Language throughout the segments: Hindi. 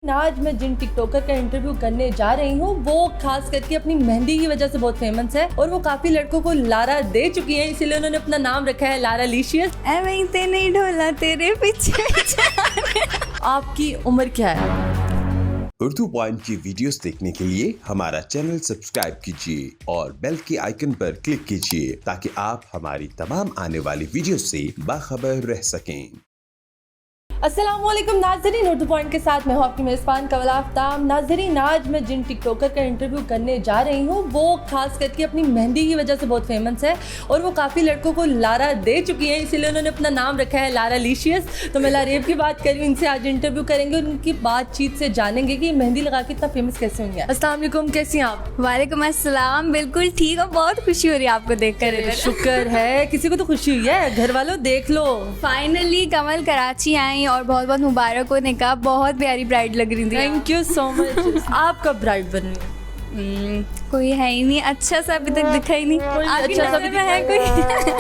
आज मैं जिन टिकटॉकर का इंटरव्यू करने जा रही हूँ वो खास करके अपनी मेहंदी की वजह से बहुत फेमस है और वो काफी लड़कों को लारा दे चुकी है, इसीलिए उन्होंने अपना नाम रखा है लारा लीशियस। वहीं ते नहीं ढोला तेरे पीछे। आपकी उम्र क्या है? उर्दू पॉइंट की वीडियोस देखने के लिए हमारा चैनल सब्सक्राइब कीजिए और बेल के आइकन पर क्लिक कीजिए ताकि आप हमारी तमाम आने वाली वीडियोस से बाखबर रह सकें। अस्सलामुअलैकुम नाज़रीन, उर्दू पॉइंट के साथ मैं हूँ आपकी मेज़बान कवला आफ्ताब। नाज़रीन, आज मैं जिन टिकटॉकर का इंटरव्यू करने जा रही हूँ वो खास करके अपनी मेहंदी की वजह से बहुत फेमस है और वो काफ़ी लड़कों को लारा दे चुकी है, इसीलिए उन्होंने अपना नाम रखा है लारा लीशियस। तो मैं लारेब की बात कर रही हूँ, इनसे आज इंटरव्यू करेंगे और उनकी बातचीत से जानेंगे कि मेहंदी लगा के इतना फेमस कैसे हुई है। अस्सलाम वालेकुम, कैसी हैं आप? वालेकुम अस्सलाम, बिल्कुल ठीक है। बहुत खुशी हो रही है आपको देखकर। शुक्र है, किसी को तो खुशी हुई है, घर वालों देख लो। फाइनली कमल कराची आई और बहुत बहुत मुबारक हो निकाह। बहुत प्यारी ब्राइड लग रही थी। Thank you so much. आप कब ब्राइड बन रही हैं? कोई है ही नहीं अच्छा सा, अभी तक दिखा ही नहीं। आपकी अच्छा सा नज़र में है कोई?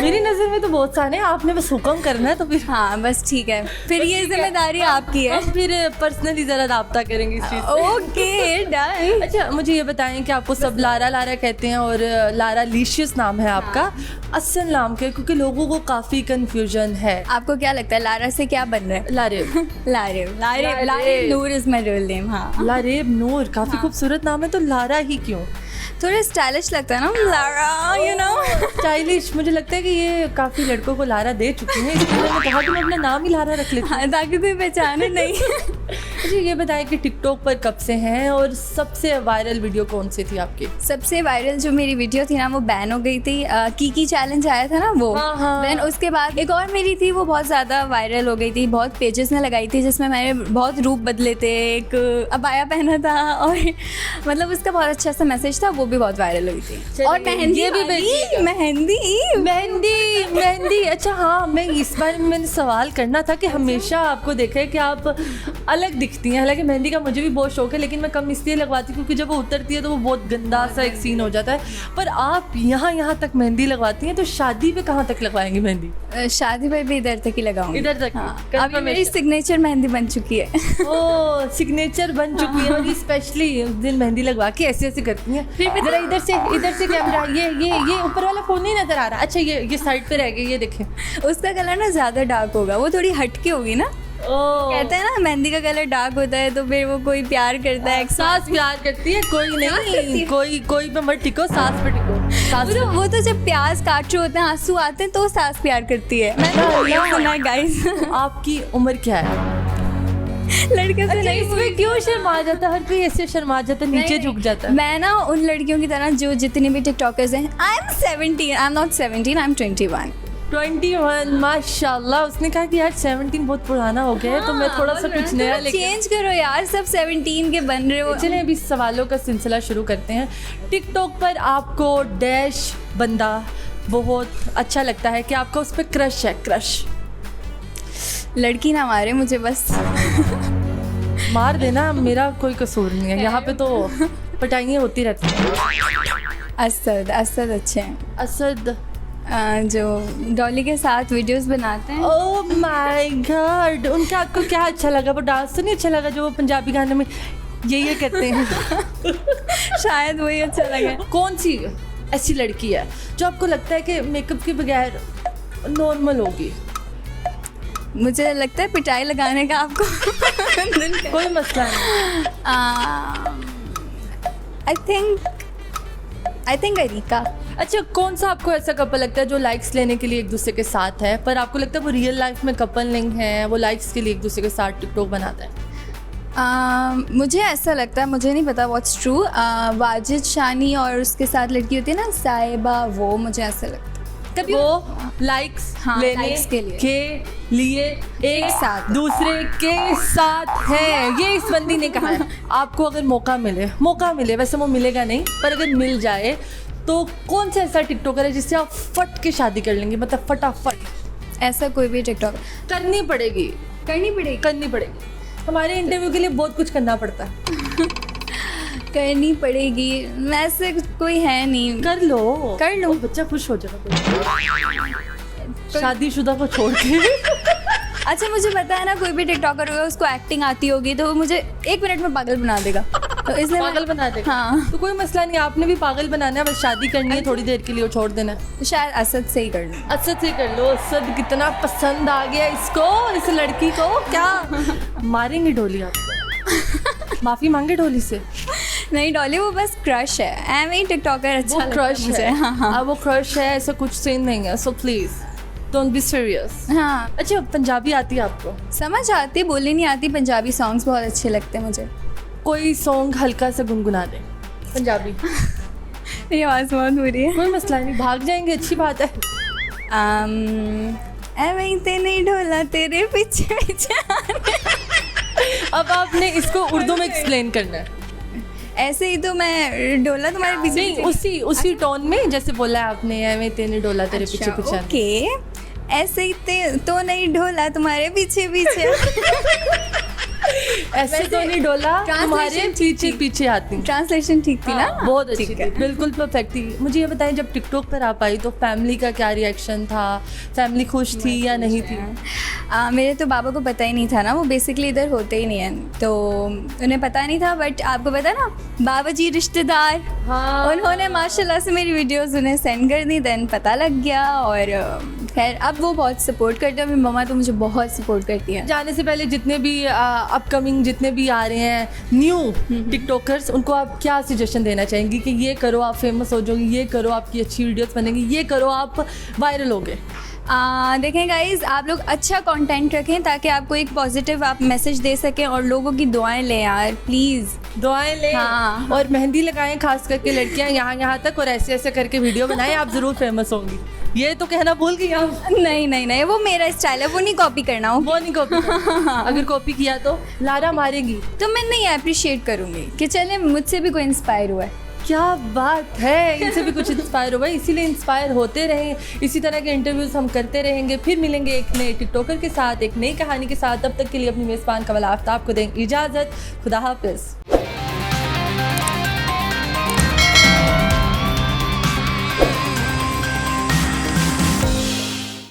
मेरी नज़र में तो बहुत सारे हैं, आपने बस हुक्म करना है तो फिर हाँ बस ठीक है, फिर ये जिम्मेदारी आपकी है। हम फिर पर्सनली ज़रा राब्ता करेंगे इस चीज़ पे। Okay done. अच्छा, मुझे ये बताएं कि आपको सब लारा लारा कहते हैं और लारा लीशियस नाम है आपका, असल नाम क्या है? क्योंकि लोगों को काफ़ी कंफ्यूजन है। आपको क्या लगता है लारा से क्या बन रहा है? लारेब। लारेब लारेब लारेब नूर इज माय रियल नेम। हाँ लारेब नूर काफ़ी खूबसूरत नाम है, तो लारा ही क्यों? थोड़ा स्टाइलिश लगता है ना लारा, यू नो। स्टाइलिश। मुझे लगता है कि ये काफ़ी लड़कों को लारा दे चुकी है, इसलिए मैंने कहा कि मैं अपना नाम ही लारा रख लेती हूँ। हाँ, ताकि कोई पहचाने नहीं। मुझे ये बताएं कि टिकटॉक पर कब से हैं और सबसे वायरल वीडियो कौन सी थी आपकी? सबसे वायरल जो मेरी वीडियो थी ना वो बैन हो गई थी। की चैलेंज आया था ना वो। हाँ। देन उसके बाद एक और मेरी थी, वो बहुत ज़्यादा वायरल हो गई थी, बहुत पेजेस ने लगाई थी, जिसमें मैंने बहुत रूप बदले थे, एक अबाया पहना था और मतलब उसका बहुत अच्छा सा मैसेज था, वो भी बहुत वायरल हुई थी। और मेहंदी ये भी मेहंदी। अच्छा हाँ, मैं इस बारे में मैंने सवाल करना था कि हमेशा आपको देखा है कि आप अलग दिखती हैं। हालांकि मेहंदी का मुझे भी बहुत शौक है, लेकिन मैं कम इसलिए लगवाती हूँ क्योंकि जब वो उतरती है तो वो बहुत गंदा सा एक सीन हो जाता है। पर आप यहाँ तक मेहंदी लगवाती हैं, तो शादी पे कहाँ तक लगवाएंगी मेहंदी? शादी पर भी इधर तक ही लगाऊंगी। इधर तक? हाँ, अभी मेरी सिग्नेचर मेहंदी बन चुकी है। ओ, सिग्नेचर बन चुकी है। और स्पेशली उस दिन मेहंदी लगवा के ऐसे ऐसे करती हैं। जरा इधर से कैमरा, ये ऊपर वाला फोन नहीं नजर आ रहा। अच्छा, ये साइड पे रह गई, ये देखें। उसका कलर ना ज़्यादा डार्क होगा, वो थोड़ी हटके होगी ना। कहते हैं ना मेहंदी का कलर डार्क होता है तो फिर वो कोई प्यार करता है, सास प्यार करती है, कोई नहीं, कोई पे मत टिको, सास पे टिको। वो तो जब प्याज काट रहे होते हैं, आंसू आते हैं तो सास प्यार करती है। मैंने सुना है गाइस। आपकी उम्र क्या है? लड़के से नहीं, इसमें क्यों शर्मा जाता है? हर कोई ऐसे शर्मा जाता है, नीचे झुक जाता है। मैं ना उन लड़कियों की तरह जो जितनी भी टिकटॉकर्स हैं, I am 17, I am not 17, I am 21। 21 माशाल्लाह। उसने कहा कि यार 17 बहुत पुराना हो गया है, तो मैं थोड़ा सा कुछ नया चेंज करो यार, सब 17 के बन रहे हो। चलिए अभी सवालों का सिलसिला शुरू करते हैं। टिकटॉक पर आपको डैश बंदा बहुत अच्छा लगता है कि आपका उस पर क्रश है? क्रश लड़की ना मारे मुझे, बस मार देना, मेरा कोई कसूर नहीं है। यहाँ पे तो पटाइयाँ होती रहती हैं। असद अच्छे हैं। असद जो डॉली के साथ वीडियोस बनाते हैं। ओह माय गॉड, उनका आपको क्या अच्छा लगा? वो डांस तो नहीं अच्छा लगा जो वो पंजाबी गाने में ये कहते हैं? शायद वही अच्छा लगा। कौन सी ऐसी लड़की है जो आपको लगता है कि मेकअप के बगैर नॉर्मल होगी? मुझे लगता है पिटाई लगाने का आपको कोई मसला नहीं। आई थिंक अरीका। अच्छा, कौन सा आपको ऐसा कपल लगता है जो लाइक्स लेने के लिए एक दूसरे के साथ है, पर आपको लगता है वो रियल लाइफ में कपल नहीं है, वो लाइक्स के लिए एक दूसरे के साथ टिकटॉक बनाता है? मुझे ऐसा लगता है, मुझे नहीं पता व्हाट्स ट्रू। वाजिद शानी और उसके साथ लड़की होती है ना साहिबा, वो मुझे ऐसा लगता है कभी वो लाइक्स लेने लाइक्स के लिए एक साथ दूसरे के साथ है, ये इस बंदी ने कहा है। आपको अगर मौका मिले, वैसे वो मिलेगा नहीं, पर अगर मिल जाए तो कौन सा ऐसा टिकटॉकर है जिससे आप फट के शादी कर लेंगे? मतलब फटाफट। ऐसा कोई भी टिकटॉक करनी पड़ेगी। हमारे इंटरव्यू के लिए बहुत कुछ करना पड़ता है। करनी पड़ेगी, वैसे कोई है नहीं। कर लो, बच्चा खुश हो जाएगा। शादीशुदा को छोड़ के। अच्छा मुझे पता है ना, कोई भी टिकटॉकर होगा उसको एक्टिंग आती होगी तो वो मुझे 1 मिनट में पागल बना देगा, तो इसलिए पागल बना देगा। हाँ। तो कोई मसला नहीं, आपने भी पागल बनाना है, बस शादी करनी है थोड़ी देर के लिए और छोड़ देना है। तो शायद असद से ही कर लूँ। असद से कर लो। असद कितना पसंद आ गया इसको, इस लड़की को। क्या मारेंगे डोली आपको? माफी मांगे डोली से? नहीं डॉली, वो बस क्रश है, एम ही टिकटॉकर अच्छा वो लगता क्रश मुझे। है। हाँ हाँ अब वो क्रश है, ऐसा कुछ सीन नहीं है, so please don't be serious. हाँ। अच्छा पंजाबी आती है आपको? समझ आती, बोलनी नहीं आती। पंजाबी सॉन्ग्स बहुत अच्छे लगते हैं मुझे। कोई सॉन्ग हल्का सा गुनगुना दे पंजाबी। मेरी आवाज़ बहुत बुरी है। कोई मसला नहीं, भाग जाएंगे, अच्छी बात है। एवं ही ते नहीं ढोला तेरे पीछे पीछे। अब आपने इसको उर्दू में एक्सप्लेन करना है। ऐसे ही तो मैं डोला तुम्हारे पीछे नहीं, पीछे। उसी टोन में जैसे बोला है आपने, एवें तेने डोला तेरे पीछे पीछे। ओके, ऐसे ही तो नहीं ढोला तुम्हारे पीछे पीछे। ऐसे तो नहीं डोला तुम्हारे पीछे पीछे आती। ट्रांसलेशन ठीक थी ना? बहुत अच्छी ठीक थी, है। बिल्कुल परफेक्ट थी। मुझे ये बताएं, जब टिकटॉक पर आप आई तो फैमिली का क्या रिएक्शन था? फैमिली खुश थी या नहीं थी? मेरे तो बाबा को पता ही नहीं था ना, वो बेसिकली इधर होते ही नहीं हैं, तो उन्हें पता नहीं था। बट आपको पता ना, बाबा जी रिश्तेदार, हाँ। उन्होंने माशाल्लाह से मेरी वीडियोस उन्हें सेंड कर दी, देन पता लग गया। और खैर अब वो बहुत सपोर्ट करते हैं। मेरी मम्मा तो मुझे बहुत सपोर्ट करती है। जाने से पहले जितने भी अपकमिंग जितने भी आ रहे हैं न्यू टिकटॉकर्स, उनको आप क्या सजेशन देना चाहेंगी कि ये करो आप फेमस हो जाओगे, ये करो आपकी अच्छी वीडियोस बनेंगी, ये करो आप वायरल होगे? देखें गाइज, आप लोग अच्छा कंटेंट रखें ताकि आपको एक पॉजिटिव आप मैसेज दे सकें, और लोगों की दुआएं लें यार प्लीज़। दुआएं लें। हाँ। और मेहंदी लगाएं, खास करके लड़कियां यहाँ तक, और ऐसे ऐसे करके वीडियो बनाएं, आप ज़रूर फेमस होंगी। ये तो कहना भूल गई आप। नहीं नहीं नहीं, वो मेरा स्टाइल है, वो नहीं कॉपी करना हो। वो नहीं कॉपी अगर कॉपी किया तो लारा मारेगी। तो मैं नहीं अप्रिशिएट करूँगी कि चले मुझसे भी कोई इंस्पायर हुआ है। क्या बात है, इनसे भी कुछ इंस्पायर हुआ है, इसीलिए इंस्पायर होते रहें। इसी तरह के इंटरव्यूज़ हम करते रहेंगे। फिर मिलेंगे एक नए टिकटॉकर के साथ, एक नई कहानी के साथ। तब तक के लिए अपनी मेज़बान कमल आफ्ताब को दें इजाज़त। खुदा हाफिज़।